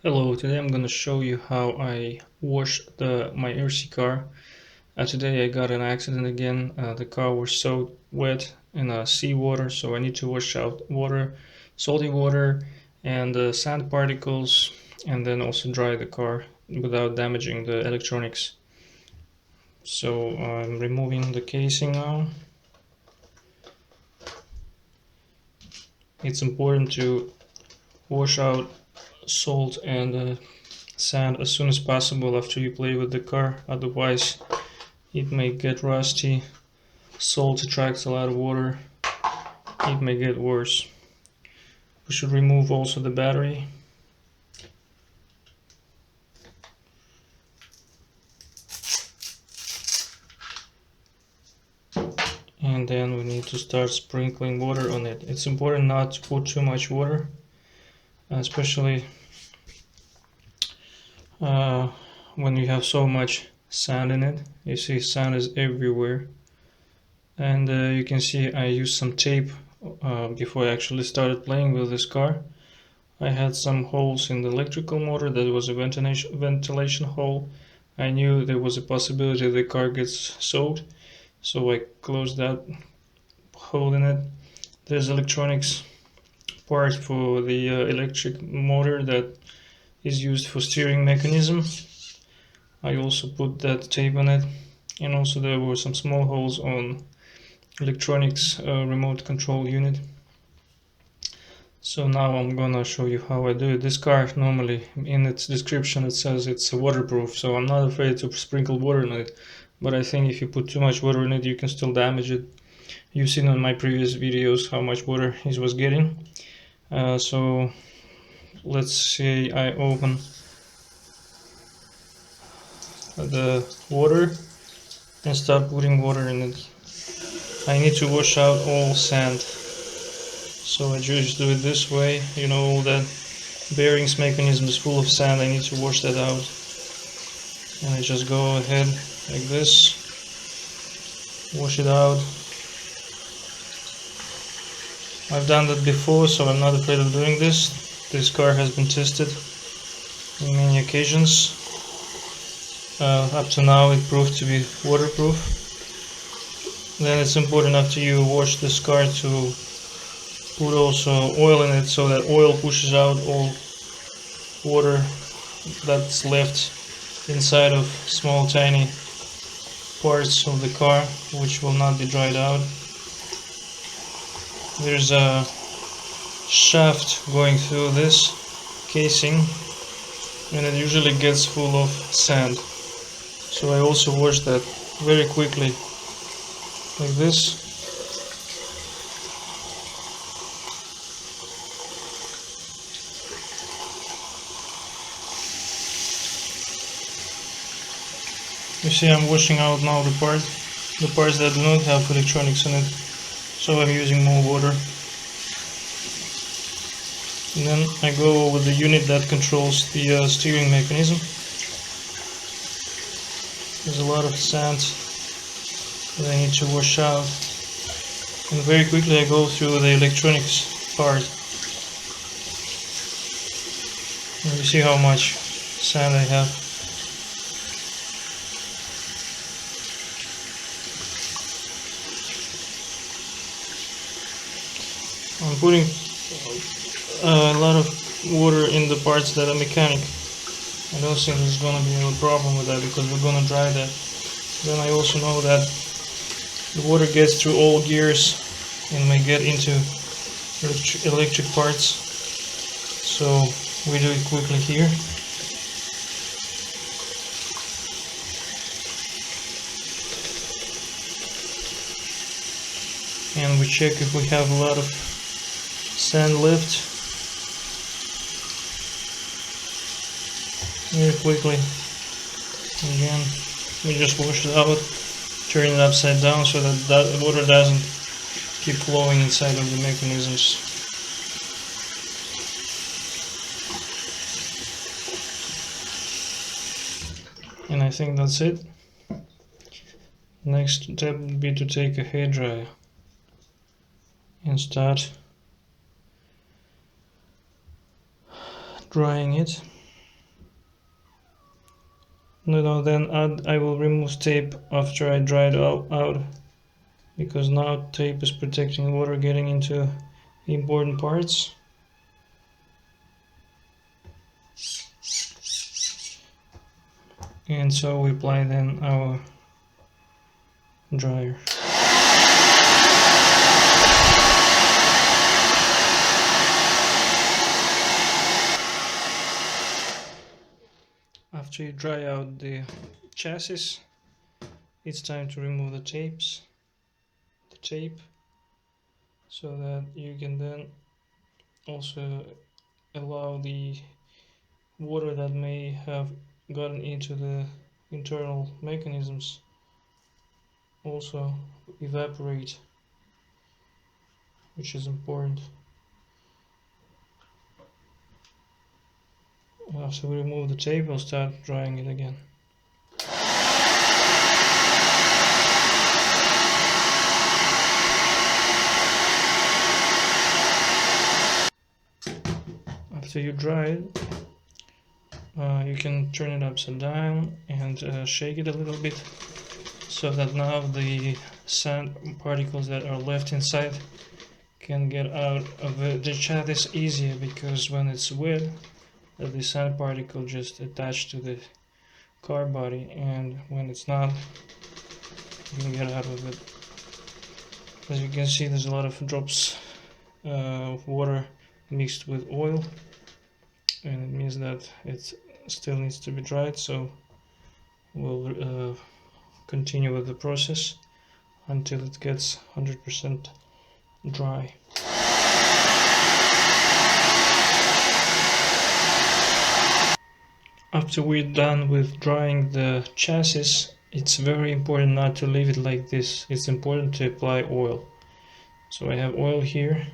Hello, today I'm gonna show you how I wash my RC car. Today I got an accident again. The car was so wet in seawater, so I need to wash out water, salty water, and sand particles, and then also dry the car without damaging the electronics. So I'm removing the casing now. It's important to wash out salt and sand as soon as possible after you play with the car, otherwise it may get rusty. Salt attracts a lot of water. It may get worse. We should remove also the battery. And then we need to start sprinkling water on it. It's important not to put too much water, especially uh, when you have so much sand in it. You see sand is everywhere. And you can see I used some tape before I actually started playing with this car. I had some holes in the electrical motor. That was a ventilation hole. I knew there was a possibility the car gets soaked, so I closed that hole in it. There's electronics part for the electric motor that is used for steering mechanism. I also put that tape on it, and also there were some small holes on electronics remote control unit. So now I'm gonna show you how I do it. This car normally in its description it says it's waterproof, so I'm not afraid to sprinkle water in it, but I think if you put too much water in it you can still damage it. You've seen on my previous videos how much water it was getting. So let's say I open the water and start putting water in it. I need to wash out all sand, so I just do it this way. You know, all that bearings mechanism is full of sand. I need to wash that out, and I just go ahead like this, wash it out. I've done that before, so I'm not afraid of doing this. This car has been tested on many occasions. Up to now it proved to be waterproof. Then it's important after you wash this car to put also oil in it, so that oil pushes out all water that's left inside of small tiny parts of the car, which will not be dried out. There's a shaft going through this casing, and it usually gets full of sand, so I also wash that very quickly like this. You see I'm washing out now the parts that do not have electronics in it, so I'm using more water. And then I go over the unit that controls the steering mechanism. There's a lot of sand that I need to wash out, and very quickly I go through the electronics part. And you see how much sand I have. I'm putting a lot of water in the parts that are mechanic. I don't think there's gonna be a problem with that because we're gonna dry that. Then I also know that the water gets through all gears and may get into electric parts, so we do it quickly here. And we check if we have a lot of sand left. Very quickly. Again, we just wash it out, turn it upside down so that water doesn't keep flowing inside of the mechanisms. And I think that's it. Next step would be to take a hairdryer and start drying it. No, then I will remove tape after I dry it out, because now tape is protecting water getting into important parts. And so we apply then our dryer. After you dry out the chassis, it's time to remove the tape, so that you can then also allow the water that may have gotten into the internal mechanisms also evaporate, which is important. After we remove the tape, we'll start drying it again. After you dry it, you can turn it upside down and shake it a little bit, so that now the sand particles that are left inside can get out of the chassis easier, because when it's wet, the sand particle just attached to the car body, and when it's not, you can get out of it. As you can see, there's a lot of drops of water mixed with oil, and it means that it still needs to be dried, so we'll continue with the process until it gets 100% dry. After we're done with drying the chassis, it's very important not to leave it like this. It's important to apply oil. So I have oil here,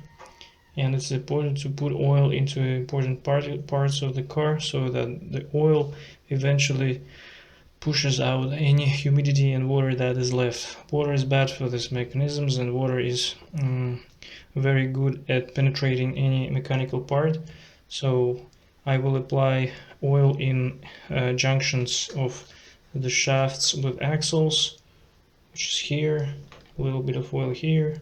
and it's important to put oil into important parts of the car, so that the oil eventually pushes out any humidity and water that is left. Water is bad for these mechanisms, and water is very good at penetrating any mechanical part. So I will apply oil in junctions of the shafts with axles, which is here, a little bit of oil here,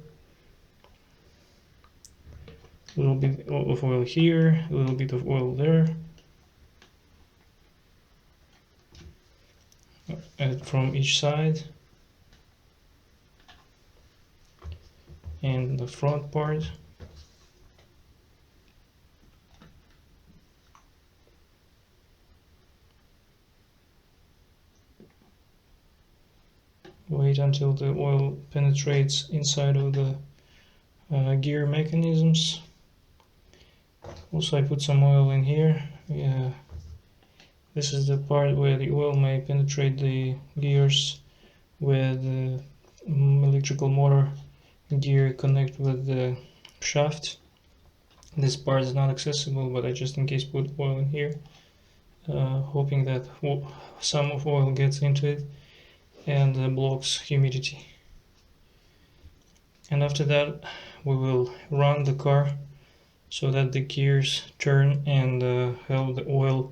a little bit of oil here, a little bit of oil there, and from each side, and the front part. Wait until the oil penetrates inside of the gear mechanisms. Also, I put some oil in here. Yeah, this is the part where the oil may penetrate the gears, where the electrical motor gear connect with the shaft. This part is not accessible, but I just in case put oil in here, hoping that some of oil gets into it and blocks humidity. And after that, we will run the car so that the gears turn and help the oil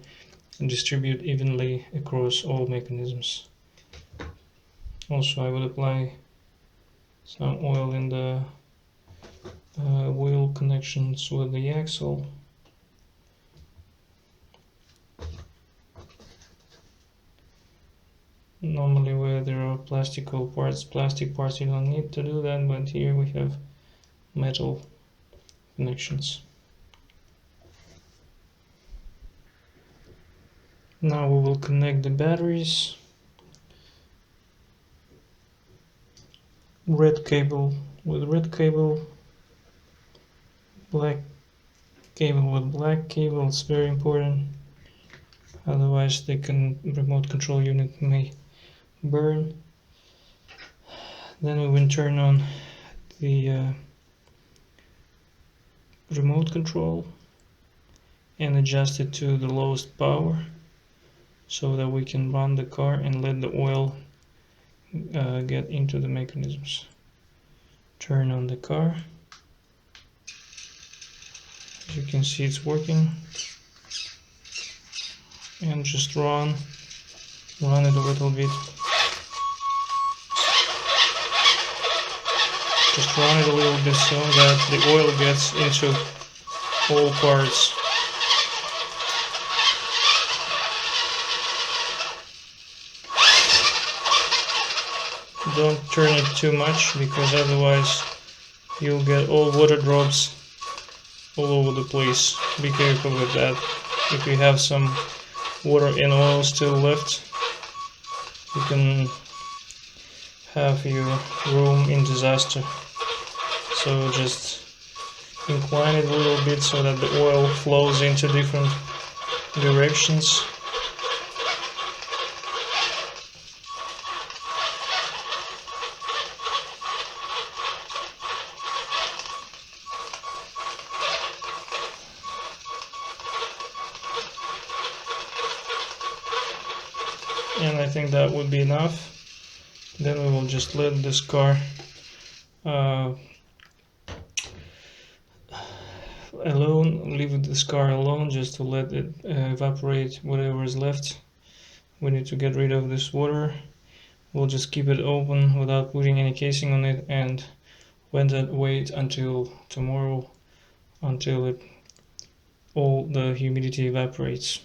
distribute evenly across all mechanisms. Also, I will apply some oil in the wheel connections with the axle. Normally where there are plastic parts, you don't need to do that, but here we have metal connections. Now we will connect the batteries. Red cable with red cable, black cable with black cable. It's very important, otherwise the remote control unit may burn. Then we will turn on the remote control and adjust it to the lowest power, so that we can run the car and let the oil get into the mechanisms. Turn on the car. As you can see, it's working. And just run run it a little bit. Just run it a little bit so that the oil gets into all parts. Don't turn it too much, because otherwise you'll get all water drops all over the place. Be careful with that. If you have some water and oil still left, you can have your room in disaster. So just incline it a little bit so that the oil flows into different directions. And I think that would be enough. Then we will just let this car alone, leave this car alone, just to let it evaporate whatever is left. We need to get rid of this water. We'll just keep it open without putting any casing on it, and wait until tomorrow until all the humidity evaporates.